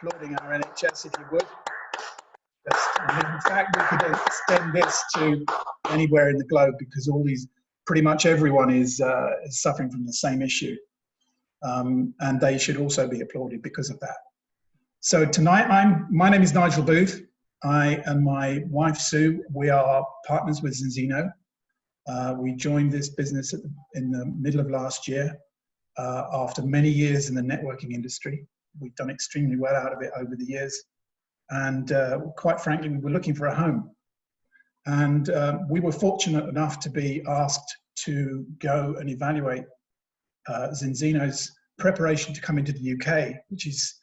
applauding our NHS, if you would. In fact, we could extend this to anywhere in the globe because pretty much everyone is suffering from the same issue. And they should also be applauded because of that. So tonight, my name is Nigel Booth. I and my wife, Sue, we are partners with Zinzino. We joined this business in the middle of last year after many years in the networking industry. We've done extremely well out of it over the years. And quite frankly, we were looking for a home. And we were fortunate enough to be asked to go and evaluate Zinzino's preparation to come into the UK, which is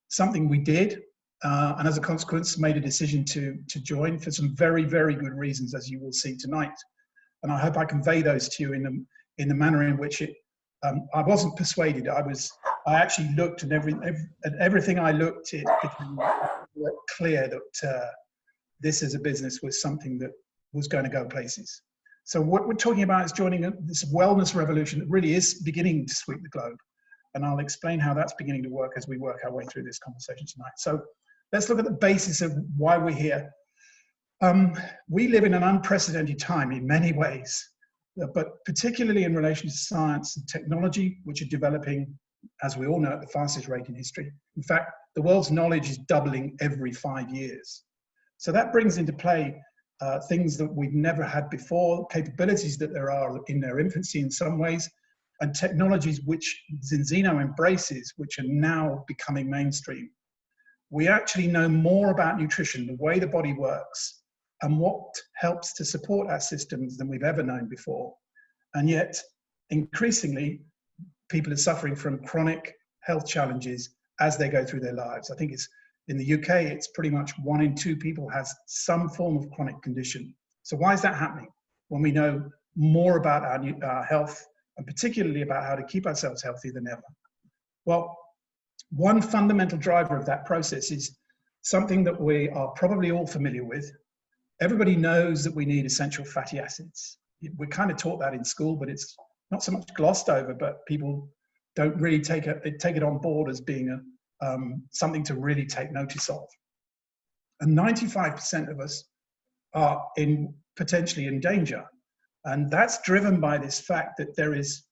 something we did. And as a consequence, made a decision to join for some very, very good reasons, as you will see tonight. And I hope I convey those to you in the manner in which I wasn't persuaded. I actually looked, and everything I looked at became clear that this as a business was something that was going to go places. So what we're talking about is joining this wellness revolution that really is beginning to sweep the globe. And I'll explain how that's beginning to work as we work our way through this conversation tonight. So let's look at the basis of why we're here. We live in an unprecedented time in many ways, but particularly in relation to science and technology, which are developing, as we all know, at the fastest rate in history. In fact, the world's knowledge is doubling every 5 years. So that brings into play things that we've never had before, capabilities that there are in their infancy in some ways, and technologies which Zinzino embraces, which are now becoming mainstream. We actually know more about nutrition, the way the body works, and what helps to support our systems than we've ever known before. And yet, increasingly, people are suffering from chronic health challenges as they go through their lives. I think it's in the UK, it's pretty much 1 in 2 people has some form of chronic condition. So why is that happening when we know more about our health, and particularly about how to keep ourselves healthy than ever? Well, one fundamental driver of that process is something that we are probably all familiar with. Everybody knows that we need essential fatty acids. We're kind of taught that in school, but it's not so much glossed over, but people don't really take it on board as being something to really take notice of. And 95% of us are potentially in danger. And that's driven by this fact that there is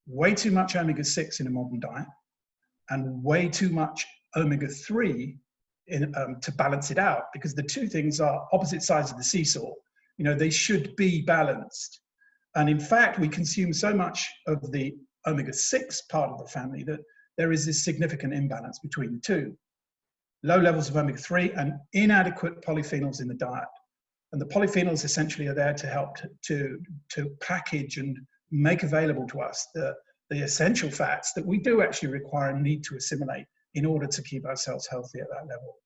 way too much omega-6 in a modern diet and way too much omega-3 to balance it out, because the two things are opposite sides of the seesaw. You know, they should be balanced. And in fact, we consume so much of the omega-6 part of the family that there is this significant imbalance between the two. Low levels of omega-3 and inadequate polyphenols in the diet. And the polyphenols essentially are there to help to package and make available to us the essential fats that we do actually require and need to assimilate in order to keep ourselves healthy at that level.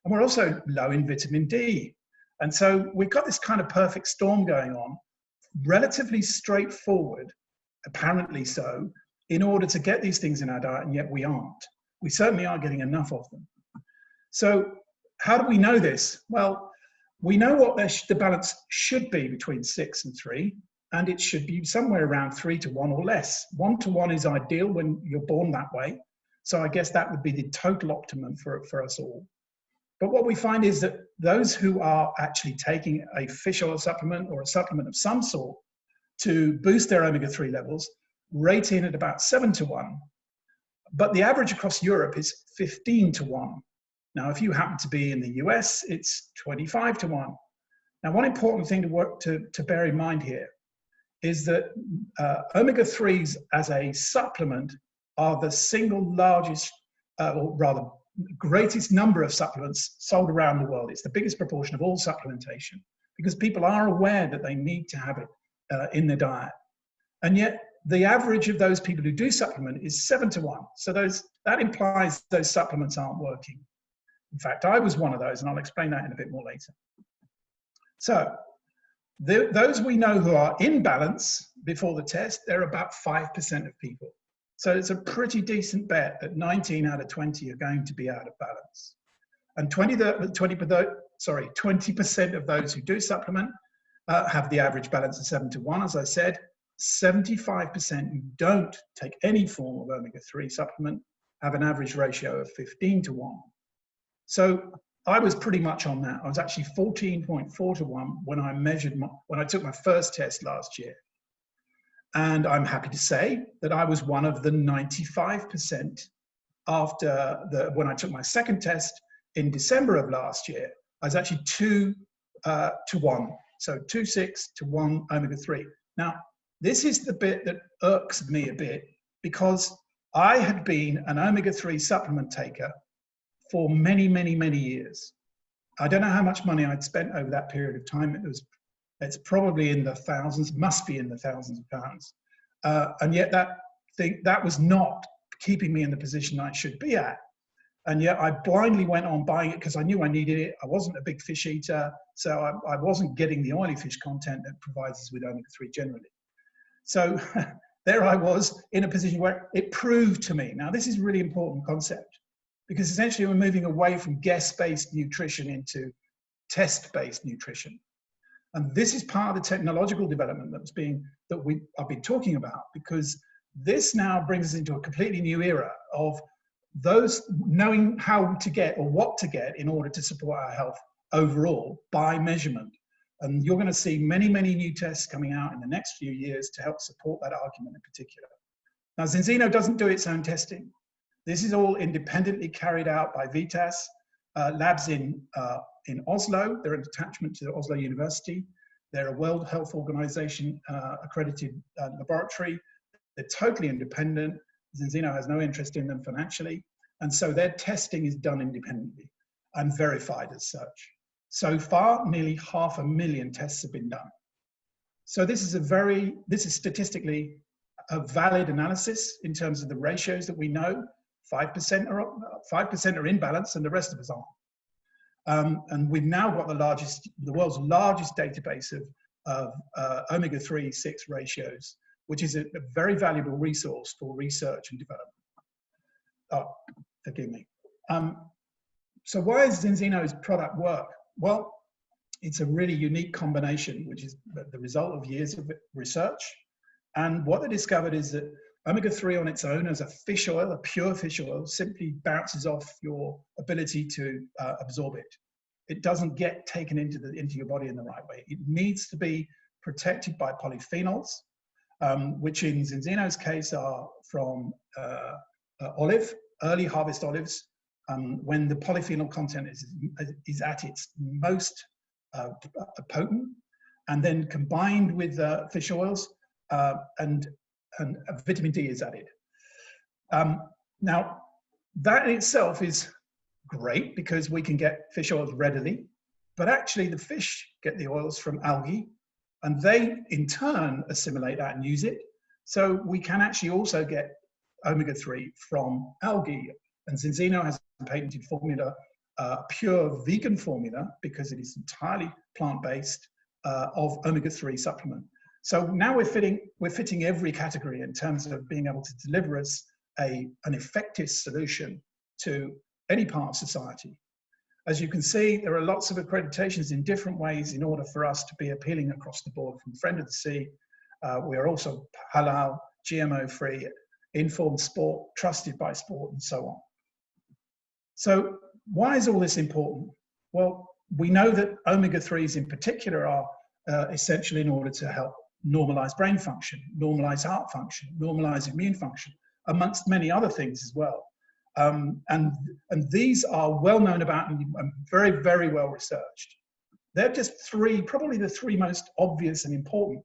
And we're also low in vitamin D. And so we've got this kind of perfect storm going on, relatively straightforward, apparently so, in order to get these things in our diet, and yet we aren't. We certainly aren't getting enough of them. So how do we know this? Well, we know what the balance should be between 6 and 3, and it should be somewhere around 3 to 1 or less. 1 to 1 is ideal when you're born that way. So I guess that would be the total optimum for us all. But what we find is that those who are actually taking a fish oil supplement or a supplement of some sort to boost their omega-3 levels rate in at about 7 to 1. But the average across Europe is 15 to 1. Now, if you happen to be in the US, it's 25 to 1. Now, one important thing to bear in mind here is that omega-3s as a supplement are the single largest, or rather greatest number of supplements sold around the world. It's the biggest proportion of all supplementation because people are aware that they need to have it in their diet. And yet the average of those people who do supplement is 7 to 1. So that implies those supplements aren't working. In fact, I was one of those, and I'll explain that in a bit more later. So those we know who are in balance before the test, they're about 5% of people. So it's a pretty decent bet that 19 out of 20 are going to be out of balance. And 20% of those who do supplement have the average balance of 7 to 1, as I said. 75% who don't take any form of omega-3 supplement have an average ratio of 15 to 1. So I was pretty much on that. I was actually 14.4 to 1 when I when I took my first test last year. And I'm happy to say that I was one of the 95% when I took my second test in December of last year. I was actually 2 to 1. So 2.6 to 1 omega-3. Now, this is the bit that irks me a bit, because I had been an omega-3 supplement taker for many, many, many years. I don't know how much money I'd spent over that period of time. It's probably in the thousands, must be in the thousands of pounds. And yet that was not keeping me in the position I should be at. And yet I blindly went on buying it because I knew I needed it. I wasn't a big fish eater, so I wasn't getting the oily fish content that provides us with omega-3 generally. So there I was in a position where it proved to me. Now, this is a really important concept, because essentially we're moving away from guess-based nutrition into test-based nutrition. And this is part of the technological development I've been talking about, because this now brings us into a completely new era of those knowing how to get or what to get in order to support our health overall by measurement. And you're going to see many, many new tests coming out in the next few years to help support that argument in particular. Now, Zinzino doesn't do its own testing. This is all independently carried out by VITAS labs in Oslo. They're an attachment to the Oslo University. They're a World Health Organization accredited laboratory. They're totally independent. Zinzino has no interest in them financially. And so their testing is done independently and verified as such. So far, nearly 500,000 tests have been done. So this is statistically a valid analysis in terms of the ratios that we know. 5% are in balance and the rest of us aren't. And we've now got the world's largest database of omega-3, 6 ratios, which is a very valuable resource for research and development. Oh, forgive me. So why does Zinzino's product work? Well, it's a really unique combination, which is the result of years of research. And what they discovered is that omega-3 on its own as a fish oil, a pure fish oil, simply bounces off your ability to absorb it. It doesn't get taken into your body in the right way. It needs to be protected by polyphenols, which in Zinzino's case are from early harvest olives, when the polyphenol content is at its most potent, and then combined with fish oils, and vitamin D is added. Now, that in itself is great because we can get fish oils readily, but actually the fish get the oils from algae, and they in turn assimilate that and use it. So we can actually also get omega-3 from algae. And Zinzino has a patented formula, pure vegan formula, because it is entirely plant-based, of omega-3 supplement. So now we're fitting every category in terms of being able to deliver us an effective solution to any part of society. As you can see, there are lots of accreditations in different ways in order for us to be appealing across the board, from Friend of the Sea. We are also halal, GMO-free, informed sport, trusted by sport, and so on. So why is all this important? Well, we know that omega-3s in particular are essential in order to help normalize brain function, normalize heart function, normalize immune function, amongst many other things as well. And these are well known about and very, very well researched. They're just probably the three most obvious and important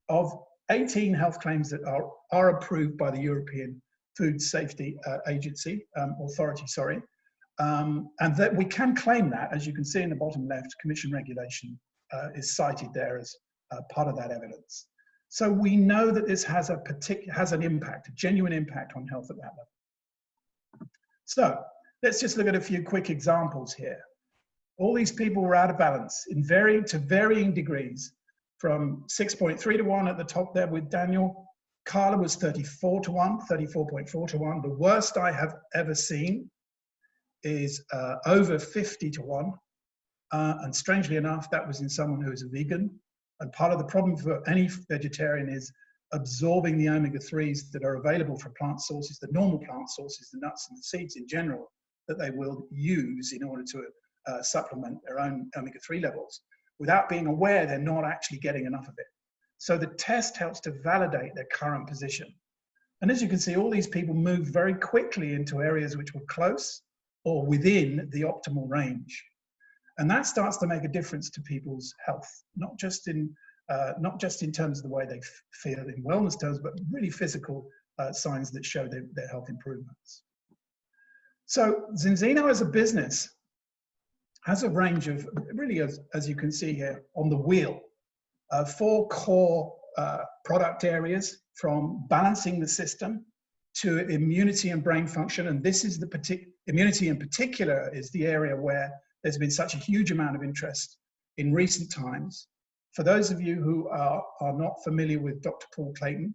of 18 health claims that are approved by the European Food Safety Authority, sorry. And that we can claim that, as you can see in the bottom left, Commission regulation is cited there as part of that evidence. So we know that this has an impact, a genuine impact on health at that level. So let's just look at a few quick examples here. All these people were out of balance to varying degrees, from 6.3 to 1 at the top there with Daniel. Carla was 34 to 1, 34.4 to 1. The worst I have ever seen is over 50 to 1. And strangely enough, that was in someone who is a vegan. And part of the problem for any vegetarian is absorbing the omega-3s that are available from plant sources, the normal plant sources, the nuts and the seeds in general, that they will use in order to supplement their own omega-3 levels without being aware they're not actually getting enough of it. So the test helps to validate their current position. And as you can see, all these people moved very quickly into areas which were close or within the optimal range. And that starts to make a difference to people's health, not just in terms of the way they feel in wellness terms, but really physical signs that show their health improvements. So Zinzino as a business has a range of, really as you can see here on the wheel, 4 core product areas, from balancing the system to immunity and brain function. And this is the immunity in particular is the area where there's been such a huge amount of interest in recent times. For those of you who are not familiar with Dr. Paul Clayton,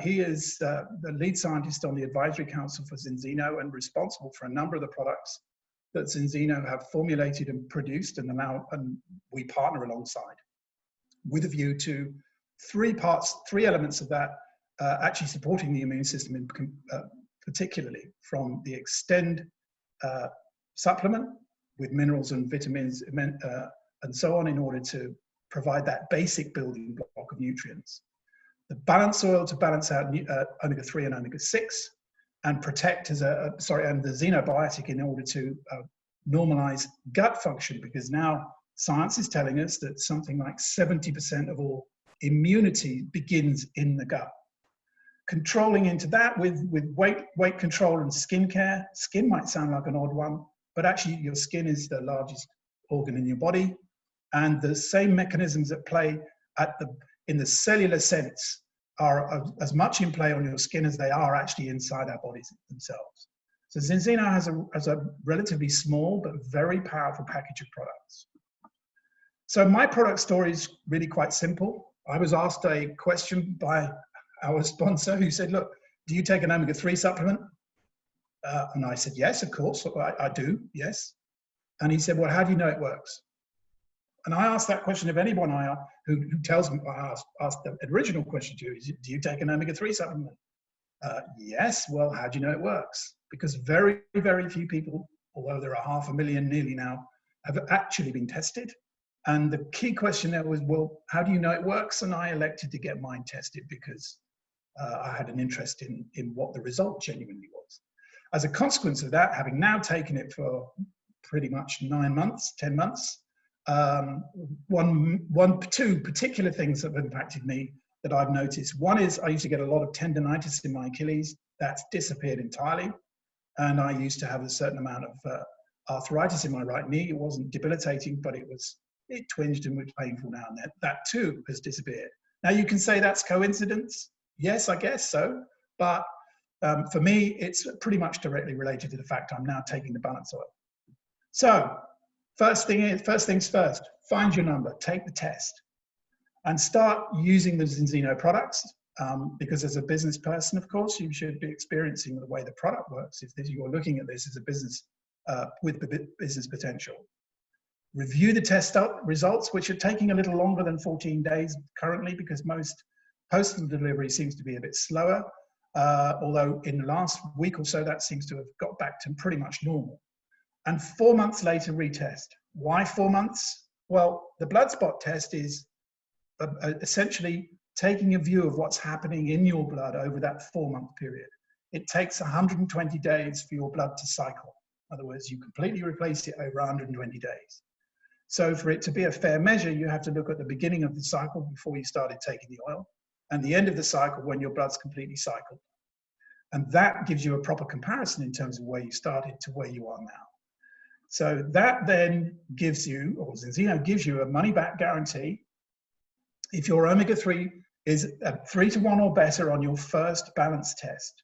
he is the lead scientist on the advisory council for Zinzino and responsible for a number of the products that Zinzino have formulated and produced, and we partner alongside with a view to 3 elements of that actually supporting the immune system, particularly from the Extend supplement with minerals and vitamins and so on, in order to provide that basic building block of nutrients. The balance oil to balance out omega-3 and omega-6, and protect and the xenobiotic in order to normalize gut function, because now science is telling us that something like 70% of all immunity begins in the gut. Controlling into that with weight control and skin care. Skin might sound like an odd one, but actually your skin is the largest organ in your body, and the same mechanisms at play in the cellular sense are as much in play on your skin as they are actually inside our bodies themselves. So Zinzino has a relatively small but very powerful package of products. So my product story is really quite simple. I was asked a question by our sponsor who said, look, do you take an omega-3 supplement? And I said, yes, of course, I do, yes. And he said, well, how do you know it works? And I asked that question of anyone who tells me, I asked the original question to you, do you take an omega-3 supplement? Yes, well, how do you know it works? Because very, very few people, although there are 500,000 nearly now, have actually been tested. And the key question there was, well, how do you know it works? And I elected to get mine tested because I had an interest in what the result genuinely was. As a consequence of that, having now taken it for pretty much 9 months, 10 months, two particular things that have impacted me that I've noticed. One is I used to get a lot of tendinitis in my Achilles. That's disappeared entirely. And I used to have a certain amount of arthritis in my right knee. It wasn't debilitating, but it twinged and was painful now and then. That too has disappeared. Now you can say that's coincidence. Yes, I guess so. But for me, it's pretty much directly related to the fact I'm now taking the balance oil. So first things first, find your number, take the test, and start using the Zinzino products. Because as a business person, of course, you should be experiencing the way the product works. If you're looking at this as a business with business potential. Review the test results, which are taking a little longer than 14 days currently, because most postal delivery seems to be a bit slower. Although in the last week or so, that seems to have got back to pretty much normal. And 4 months later, retest. Why 4 months? Well, the blood spot test is essentially taking a view of what's happening in your blood over that 4-month period. It takes 120 days for your blood to cycle. In other words, you completely replace it over 120 days. So for it to be a fair measure, you have to look at the beginning of the cycle before you started taking the oil, and the end of the cycle when your blood's completely cycled. And that gives you a proper comparison in terms of where you started to where you are now. So that then gives you, or Zinzino gives you, a money-back guarantee if your omega-3 is 3-to-1 or better on your first balance test.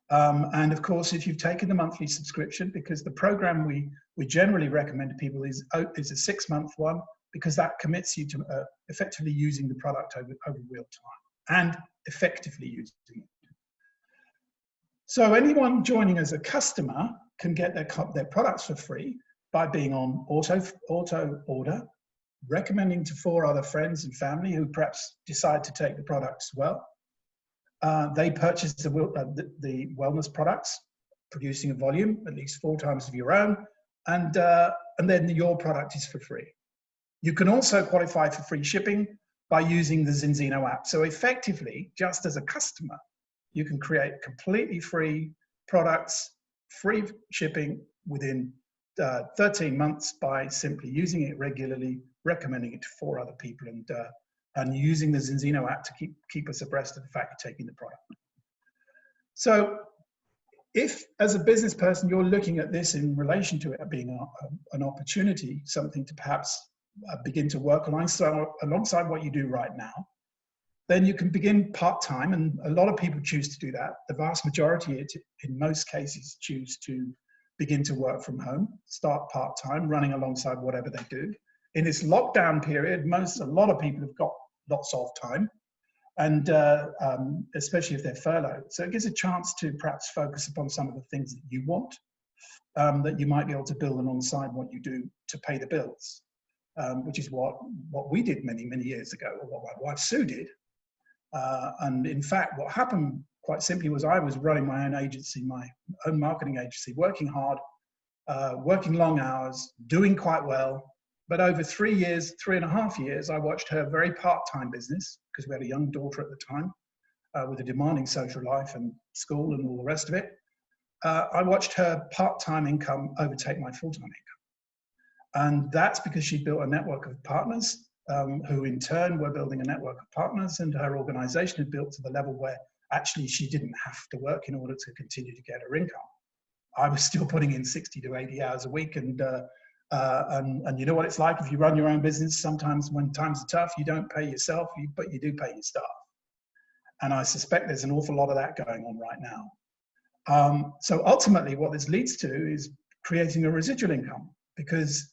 And of course, if you've taken the monthly subscription, because the program we generally recommend to people is a 6-month one, because that commits you to effectively using the product over real time and effectively using it. So anyone joining as a customer can get their products for free by being on auto order, recommending to 4 other friends and family who perhaps decide to take the products as well. They purchase the wellness products producing a volume, at least 4 times of your own, and then your product is for free. You can also qualify for free shipping by using the Zinzino app. So effectively, just as a customer, you can create completely free products, free shipping within 13 months by simply using it regularly, recommending it to 4 other people, and using the Zinzino app to keep us abreast of the fact you're taking the product. So if, as a business person, you're looking at this in relation to it being an opportunity, something to perhaps begin to work alongside what you do right now, then you can begin part-time, and a lot of people choose to do that. The vast majority, in most cases, choose to begin to work from home, start part-time, running alongside whatever they do. In this lockdown period, a lot of people have got lots of time, and especially if they're furloughed. So it gives a chance to perhaps focus upon some of the things that you want, that you might be able to build alongside what you do to pay the bills, which is what we did many, many years ago, or what my wife Sue did. And in fact, what happened quite simply was I was running my own agency, my own marketing agency, working hard, working long hours, doing quite well. But over 3.5 years, I watched her very part-time business, because we had a young daughter at the time with a demanding social life and school and all the rest of it. I watched her part-time income overtake my full-time income. And that's because she built a network of partners who in turn were building a network of partners, and her organization had built to the level where actually she didn't have to work in order to continue to get her income. I was still putting in 60 to 80 hours a week, and you know what it's like if you run your own business. Sometimes when times are tough, you don't pay yourself, but you do pay your staff. And I suspect there's an awful lot of that going on right now. So ultimately what this leads to is creating a residual income, because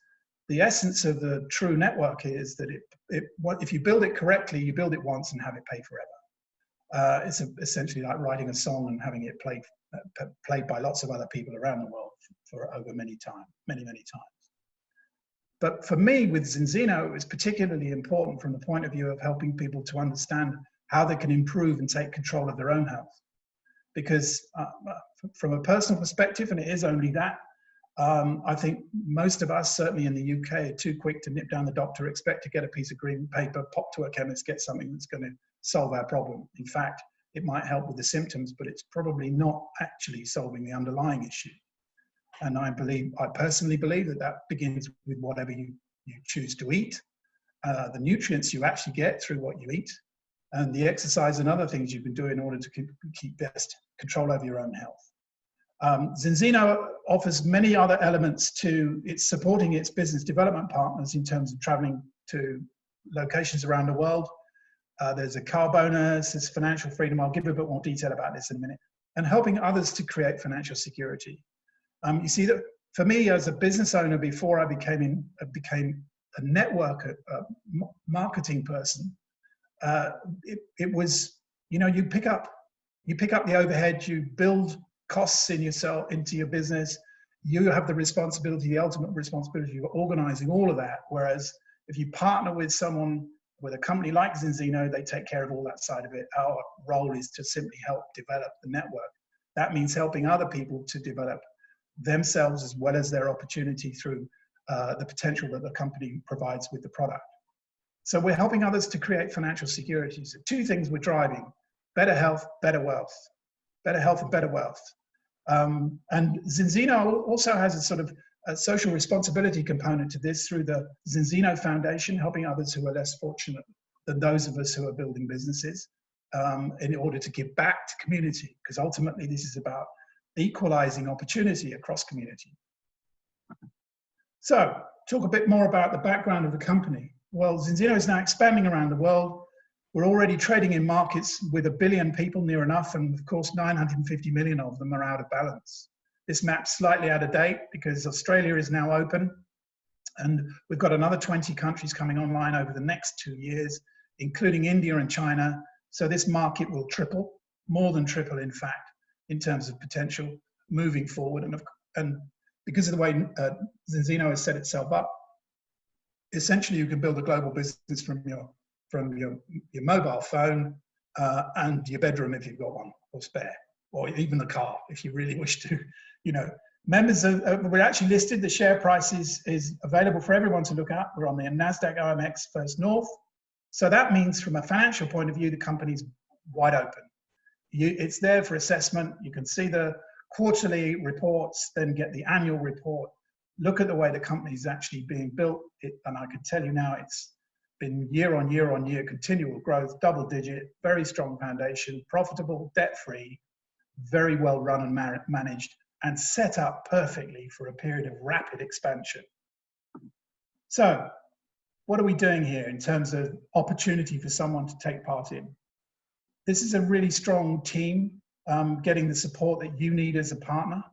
the essence of the true network is that if you build it correctly, you build it once and have it pay forever. It's essentially like writing a song and having it played by lots of other people around the world for over many times. But for me, with Zinzino, it was particularly important from the point of view of helping people to understand how they can improve and take control of their own health. Because from a personal perspective, and it is only that, I think most of us, certainly in the UK, are too quick to nip down the doctor, expect to get a piece of green paper, pop to a chemist, get something that's going to solve our problem. In fact, it might help with the symptoms, but it's probably not actually solving the underlying issue. And I personally believe that begins with whatever you choose to eat, the nutrients you actually get through what you eat, and the exercise and other things you can do in order to keep best control over your own health. Zinzino offers many other elements to supporting its business development partners in terms of traveling to locations around the world. There's a car bonus, there's financial freedom. I'll give a bit more detail about this in a minute. And helping others to create financial security. You see that for me as a business owner, before I became a network, marketing person, it was, you pick up the overhead, you build costs into your business, you have the responsibility, the ultimate responsibility of organizing all of that. Whereas if you partner with a company like Zinzino, they take care of all that side of it. Our role is to simply help develop the network. That means helping other people to develop themselves as well as their opportunity through the potential that the company provides with the product. So we're helping others to create financial security. So 2 things we're driving: better health, better wealth. Better health and better wealth. And Zinzino also has a sort of a social responsibility component to this through the Zinzino Foundation, helping others who are less fortunate than those of us who are building businesses in order to give back to community, because ultimately this is about equalizing opportunity across community. So, talk a bit more about the background of the company. Well, Zinzino is now expanding around the world. We're already trading in markets with 1 billion people, near enough, and of course 950 million of them are out of balance. This map's slightly out of date because Australia is now open, and we've got another 20 countries coming online over the next 2 years, including India and China. So this market will triple, more than triple in fact, in terms of potential moving forward. And because of the way Zinzino has set itself up, essentially you can build a global business from your mobile phone and your bedroom if you've got one, or spare, or even the car if you really wish to you know, members of, we're actually listed. The share price is available for everyone to look at. We're on the NASDAQ OMX First North. So that means from a financial point of view, the company's wide open. It's there for assessment. You can see the quarterly reports, then get the annual report. Look at the way the company is actually being built. And I can tell you now, it's been year on year on year, continual growth, double digit, very strong foundation, profitable, debt-free, very well run and managed, and set up perfectly for a period of rapid expansion. So what are we doing here in terms of opportunity for someone to take part in? This is a really strong team, getting the support that you need as a partner,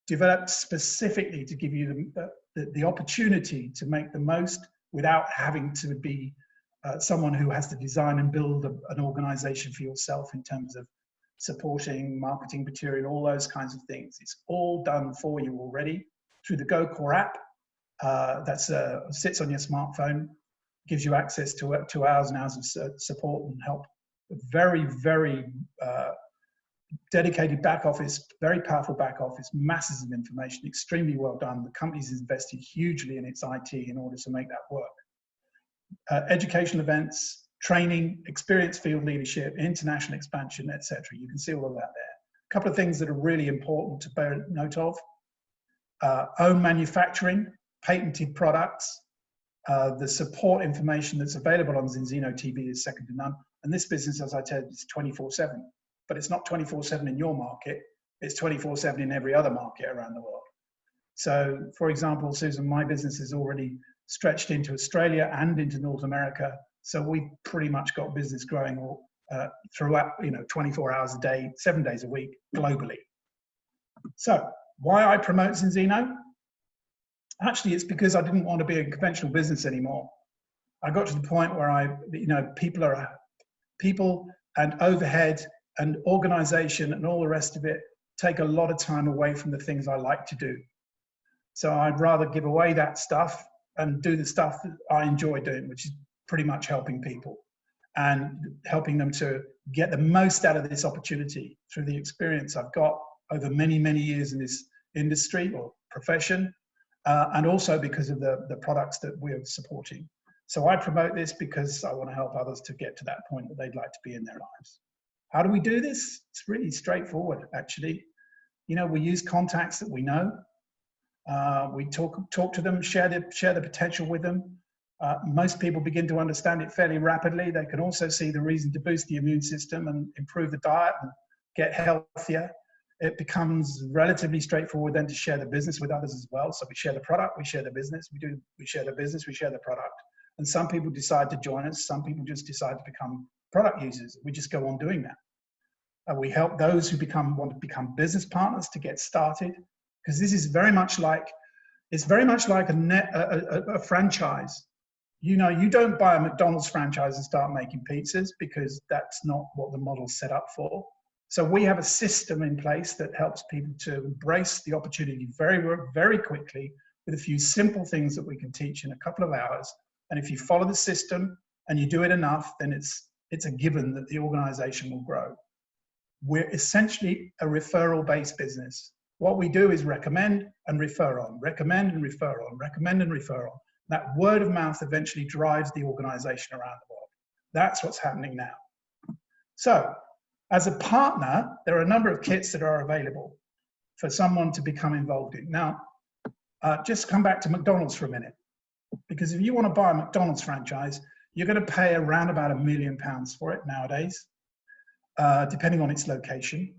developed specifically to give you the opportunity to make the most without having to be someone who has to design and build an organization for yourself in terms of supporting marketing material, all those kinds of things. It's all done for you already through the GoCore app that sits on your smartphone, gives you access to 2 hours and hours of support and help. Very, very dedicated back office, very powerful back office, masses of information, extremely well done. The company's invested hugely in its IT in order to make that work. Educational events, training, experienced field leadership, international expansion, etc. You can see all of that there. A couple of things that are really important to bear note of. Own manufacturing, patented products, the support information that's available on Zinzino TV is second to none. And this business, as I said, is 24/7. But it's not 24/7 in your market, it's 24/7 in every other market around the world. So, for example, Susan, my business is already stretched into Australia and into North America. So we've pretty much got business growing throughout, 24 hours a day, 7 days a week, globally. So why I promote Zinzino? Actually, it's because I didn't want to be a conventional business anymore. I got to the point where people and overhead and organization and all the rest of it take a lot of time away from the things I like to do. So I'd rather give away that stuff and do the stuff that I enjoy doing, which is pretty much helping people and helping them to get the most out of this opportunity through the experience I've got over many, many years in this industry or profession, and also because of the products that we're supporting. So I promote this because I want to help others to get to that point that they'd like to be in their lives. How do we do this? It's really straightforward, actually. We use contacts that we know. We talk to them, share the potential with them. Most people begin to understand it fairly rapidly. They can also see the reason to boost the immune system and improve the diet and get healthier. It becomes relatively straightforward then to share the business with others as well. So we share the product, we share the business, we share the business, we share the product. And some people decide to join us. Some people just decide to become product users. We just go on doing that. We help those who want to become business partners to get started, because this is very much like a franchise. You don't buy a McDonald's franchise and start making pizzas, because that's not what the model's set up for. So we have a system in place that helps people to embrace the opportunity very, very quickly with a few simple things that we can teach in a couple of hours. And if you follow the system and you do it enough, then it's a given that the organization will grow. We're essentially a referral-based business. What we do is recommend and refer on, recommend and refer on, recommend and refer on. That word of mouth eventually drives the organization around the world. That's what's happening now. So, as a partner, there are a number of kits that are available for someone to become involved in. Now, just come back to McDonald's for a minute, because if you want to buy a McDonald's franchise, you're going to pay around about £1 million for it nowadays, depending on its location.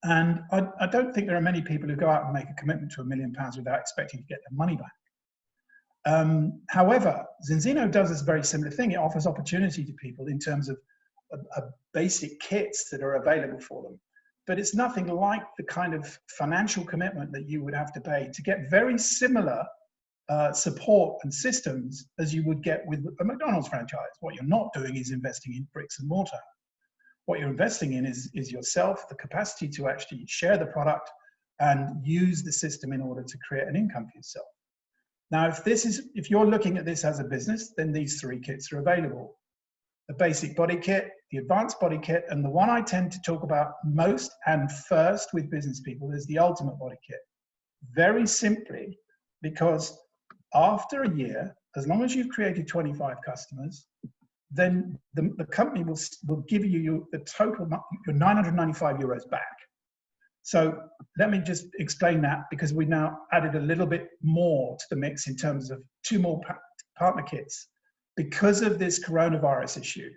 And I don't think there are many people who go out and make a commitment to £1 million without expecting to get their money back. However, Zinzino does this very similar thing. It offers opportunity to people in terms of basic kits that are available for them. But it's nothing like the kind of financial commitment that you would have to pay to get very similar support and systems as you would get with a McDonald's franchise. What you're not doing is investing in bricks and mortar. What you're investing in is yourself, the capacity to actually share the product and use the system in order to create an income for yourself. Now, if you're looking at this as a business, then these 3 kits are available. the basic body kit, the advanced body kit, and the one I tend to talk about most and first with business people is the ultimate body kit. Very simply, because after a year, as long as you've created 25 customers, then the company will give you the total, your 995 euros back. So let me just explain that, because we now added a little bit more to the mix in terms of 2 more partner kits. Because of this coronavirus issue,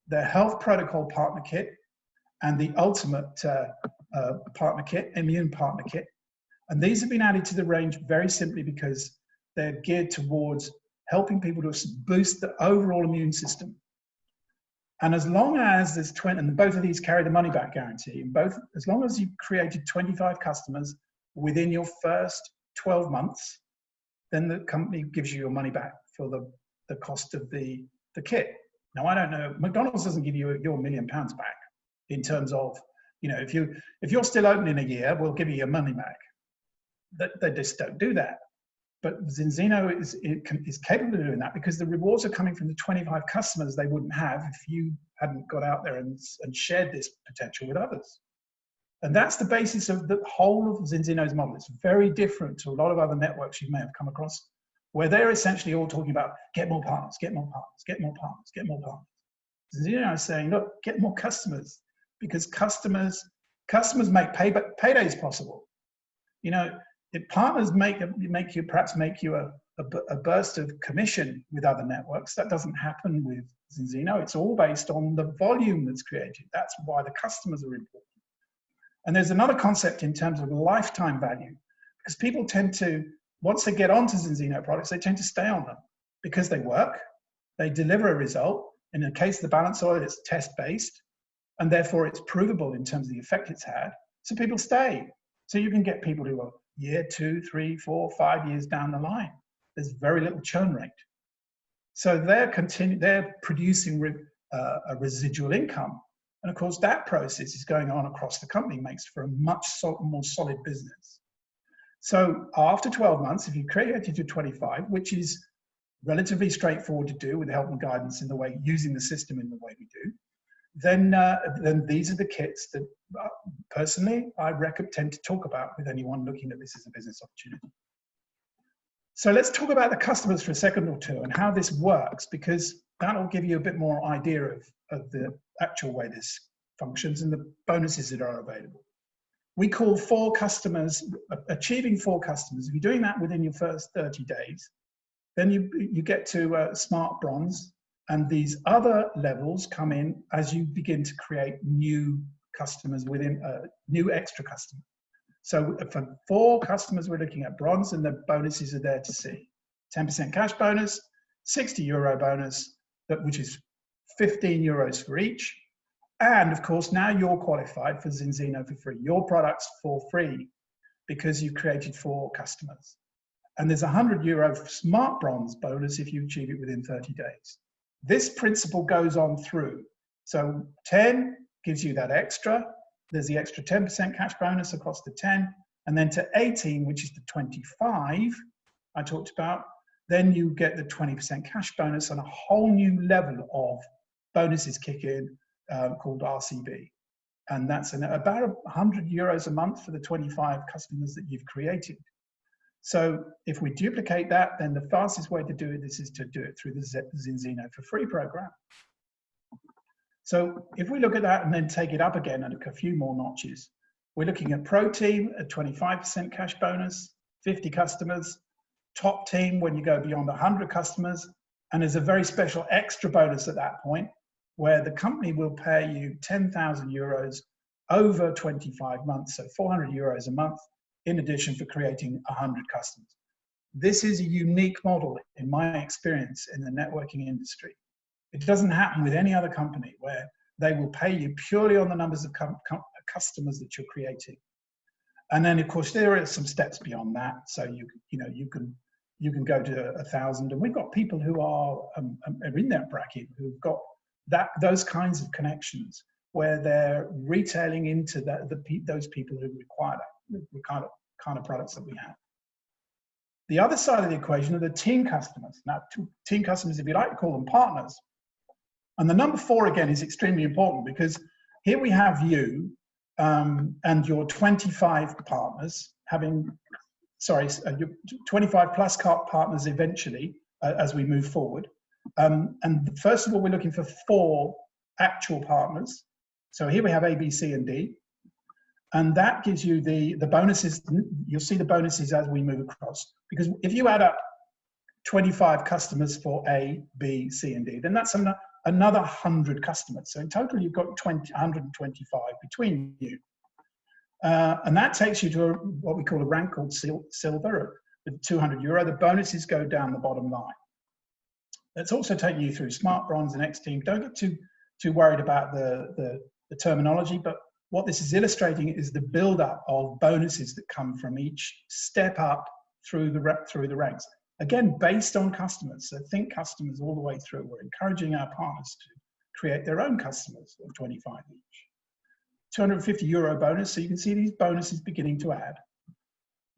the health protocol partner kit and the ultimate partner kit, immune partner kit. And these have been added to the range very simply because they're geared towards helping people to boost the overall immune system. And as long as there's 20, and both of these carry the money back guarantee, and both, as long as you've created 25 customers within your first 12 months, then the company gives you your money back for the cost of the kit. Now, I don't know, McDonald's doesn't give you your £1 million back in terms of, you know, if you're still open in a year, we'll give you your money back. They just don't do that. But Zinzino is capable of doing that because the rewards are coming from the 25 customers they wouldn't have if you hadn't got out there and shared this potential with others. And that's the basis of the whole of Zinzino's model. It's very different to a lot of other networks you may have come across, where they're essentially all talking about get more partners, get more partners, get more partners, get more partners. Zinzino is saying, look, get more customers, because customers make paydays possible. You know, if partners perhaps make you a burst of commission with other networks, that doesn't happen with Zinzino. It's all based on the volume that's created. That's why the customers are important. And there's another concept in terms of lifetime value, because people tend to, once they get onto Zinzino products, they tend to stay on them because they work, they deliver a result. In the case of the balance oil, it's test-based, and therefore it's provable in terms of the effect it's had. So people stay. So you can get people who are year, 2, 3, 4, 5 years down the line. There's very little churn rate. So they're producing a residual income. And of course, that process is going on across the company, makes for a much more solid business. So after 12 months, if you created your 25, which is relatively straightforward to do with help and guidance in the way, using the system in the way we do, then these are the kits that personally I tend to talk about with anyone looking at this as a business opportunity. So let's talk about the customers for a second or two and how this works, because that'll give you a bit more idea of the actual way this functions and the bonuses that are available. We call 4 customers, achieving 4 customers. If you're doing that within your first 30 days, then you get to smart bronze, and these other levels come in as you begin to create new customers within new extra customers. So for 4 customers, we're looking at bronze, and the bonuses are there to see. 10% cash bonus, 60 euro bonus, which is 15 euros for each. And of course, now you're qualified for Zinzino for free. Your products for free because you created 4 customers. And there's a 100 euro smart bronze bonus if you achieve it within 30 days. This principle goes on through. So 10 gives you that extra. There's the extra 10% cash bonus across the 10. And then to 18, which is the 25 I talked about, then you get the 20% cash bonus on a whole new level of bonuses kick in called RCB. And that's about 100 euros a month for the 25 customers that you've created. So if we duplicate that, then the fastest way to do this is to do it through the Zinzino for free program. So if we look at that and then take it up again and a few more notches, we're looking at Pro Team at 25% cash bonus, 50 customers, Top Team when you go beyond 100 customers, and there's a very special extra bonus at that point where the company will pay you 10,000 euros over 25 months, so 400 euros a month, in addition for creating 100 customers. This is a unique model in my experience in the networking industry. It doesn't happen with any other company where they will pay you purely on the numbers of customers that you're creating. And then of course there are some steps beyond that. So you can go to 1,000, and we've got people who are in that bracket who've got those kinds of connections where they're retailing into those people who require the kind of products that we have. The other side of the equation are the team customers. Now, team customers, if you like to call them partners, And the number 4 again is extremely important, because here we have you and your 25 partners having, your 25 plus partners eventually as we move forward. And first of all, we're looking for 4 actual partners. So here we have A, B, C, and D. And that gives you the bonuses. You'll see the bonuses as we move across. Because if you add up 25 customers for A, B, C, and D, then that's another 100 customers. So in total, you've got 125 between you. And that takes you to what we call a rank called silver with €200. The bonuses go down the bottom line. That's also taking you through Smart, Bronze, and X Team. Don't get too worried about the terminology, but what this is illustrating is the build-up of bonuses that come from each step up through the ranks. Again, based on customers. So think customers all the way through. We're encouraging our partners to create their own customers of 25 each. €250 bonus. So you can see these bonuses beginning to add.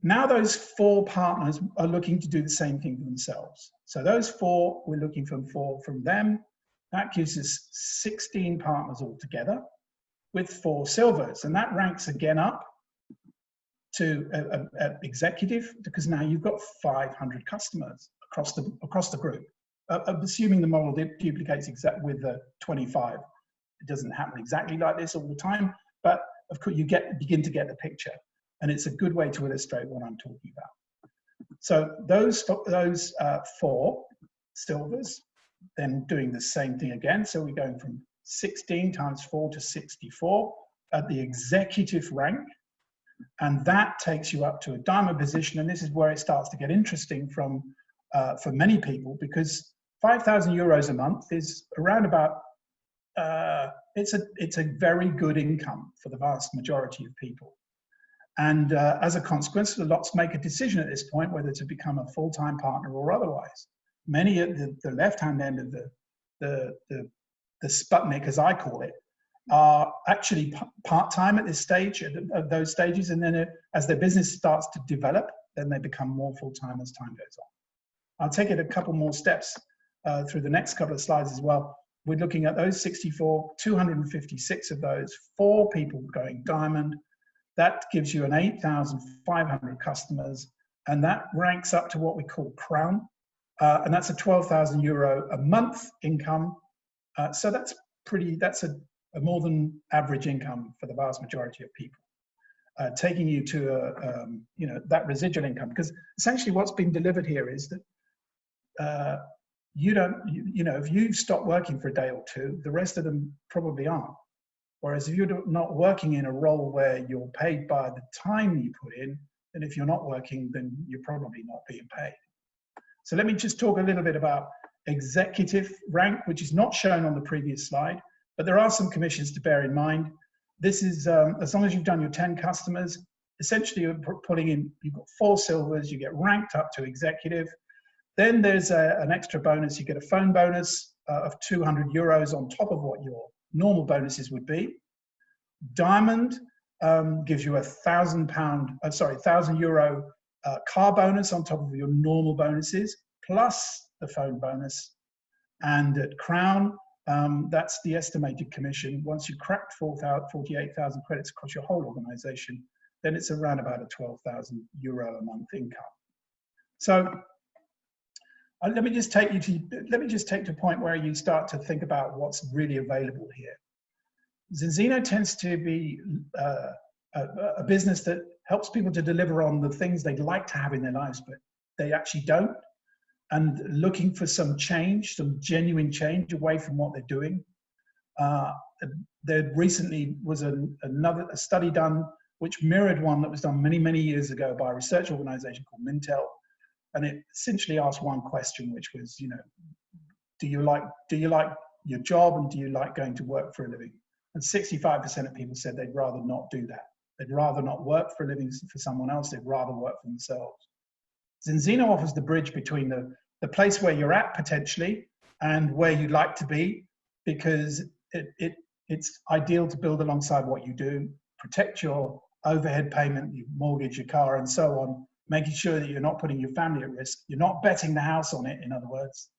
Now those 4 partners are looking to do the same thing for themselves. So those 4, we're looking for 4 from them. That gives us 16 partners altogether with 4 silvers. And that ranks again up to executive, because now you've got 500 customers across the group. Assuming the model duplicates with the 25. It doesn't happen exactly like this all the time, but of course you begin to get the picture. And it's a good way to illustrate what I'm talking about. So those 4 silvers, then doing the same thing again. So we're going from 16 times 4 to 64 at the executive rank. And that takes you up to a diamond position. And this is where it starts to get interesting for many people, because €5,000 a month is around about, it's a very good income for the vast majority of people. And as a consequence, lots make a decision at this point whether to become a full-time partner or otherwise. Many at the left-hand end of the Sputnik, as I call it, are actually part-time at this stage, at those stages, and then as their business starts to develop, then they become more full-time as time goes on. I'll take it a couple more steps through the next couple of slides as well. We're looking at those 64, 256 of those, 4 people going diamond. That gives you an 8,500 customers, and that ranks up to what we call crown, and that's a €12,000 a month income. So that's a more than average income for the vast majority of people, taking you to that residual income. Because essentially what's been delivered here is that if you stop working for a day or 2, the rest of them probably aren't. Whereas if you're not working in a role where you're paid by the time you put in, then if you're not working, then you're probably not being paid. So let me just talk a little bit about executive rank, which is not shown on the previous slide, but there are some commissions to bear in mind. This is, as long as you've done your 10 customers, essentially you're putting in, you've got 4 silvers, you get ranked up to executive. Then there's an extra bonus. You get a phone bonus of €200 on top of what your normal bonuses would be. Diamond gives you €1,000 car bonus on top of your normal bonuses, plus the phone bonus. And at Crown, that's the estimated commission. Once you crack 48,000 credits across your whole organization, then it's around about a €12,000 a month income. So let me just take you to a point where you start to think about what's really available here. Zinzino tends to be a business that helps people to deliver on the things they'd like to have in their lives, but they actually don't. And looking for some change, some genuine change away from what they're doing. There recently was a study done which mirrored one that was done many, many years ago by a research organization called Mintel. And it essentially asked one question, which was, do you like your job, and do you like going to work for a living? And 65% of people said they'd rather not do that. They'd rather not work for a living for someone else. They'd rather work for themselves. Zinzino offers the bridge between the place where you're at potentially and where you'd like to be, because it's ideal to build alongside what you do, protect your overhead payment, your mortgage, your car, and so on, making sure that you're not putting your family at risk. You're not betting the house on it, in other words.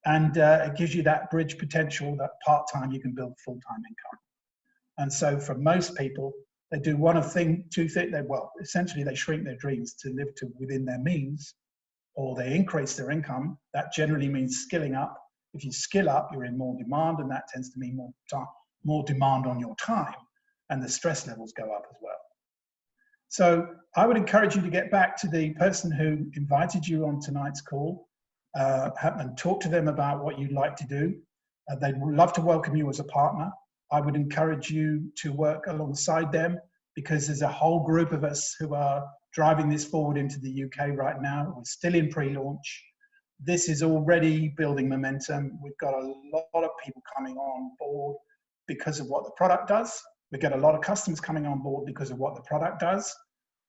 And it gives you that bridge potential, that part-time you can build full-time income. And so for most people, they do two things. Well, essentially they shrink their dreams to live to within their means, or they increase their income. That generally means skilling up. If you skill up, you're in more demand, and that tends to mean more demand on your time, and the stress levels go up as well. So I would encourage you to get back to the person who invited you on tonight's call and talk to them about what you'd like to do. They'd love to welcome you as a partner. I would encourage you to work alongside them, because there's a whole group of us who are driving this forward into the UK right now. We're still in pre-launch. This is already building momentum. We've got a lot of people coming on board because of what the product does. We get a lot of customers coming on board because of what the product does.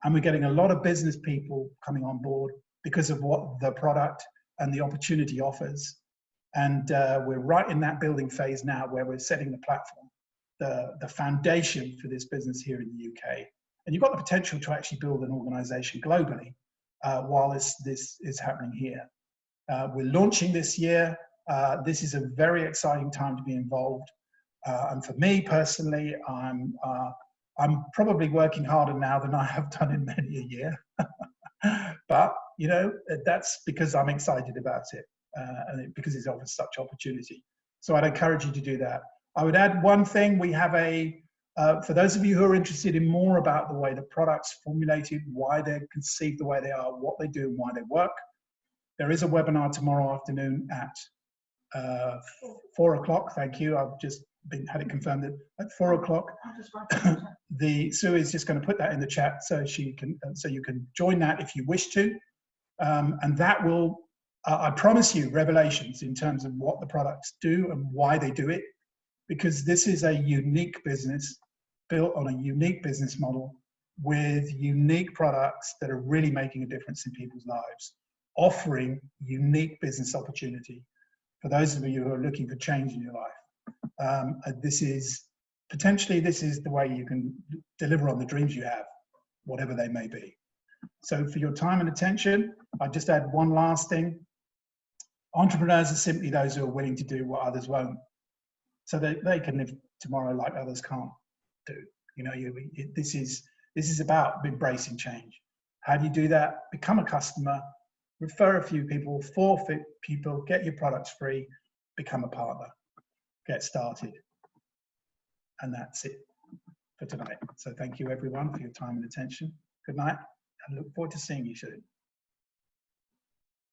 And we're getting a lot of business people coming on board because of what the product and the opportunity offers. And we're right in that building phase now, where we're setting the platform, the foundation for this business here in the UK. And you've got the potential to actually build an organization globally while this is happening here. We're launching this year. This is a very exciting time to be involved. And for me personally, I'm probably working harder now than I have done in many a year. But, you know, that's because I'm excited about it and because it offers such opportunity. So I'd encourage you to do that. I would add one thing. We have for those of you who are interested in more about the way the product's formulated, why they're conceived the way they are, what they do and why they work, there is a webinar tomorrow afternoon at 4 o'clock. Thank you. I've just had it confirmed that at 4 o'clock. Sue is just going to put that in the chat so you can join that if you wish to. And that will, I promise you, revelations in terms of what the products do and why they do it, because this is a unique business built on a unique business model with unique products that are really making a difference in people's lives, offering unique business opportunity for those of you who are looking for change in your life. This is the way you can deliver on the dreams you have, whatever they may be. So for your time and attention, I'll just add one last thing. Entrepreneurs are simply those who are willing to do what others won't, so that they can live tomorrow like others can't do. You know, this is about embracing change. How do you do that? Become a customer, refer a few people, forfeit people, get your products free, become a partner, get started. And that's it for tonight. So thank you everyone for your time and attention. Good night, and look forward to seeing you soon.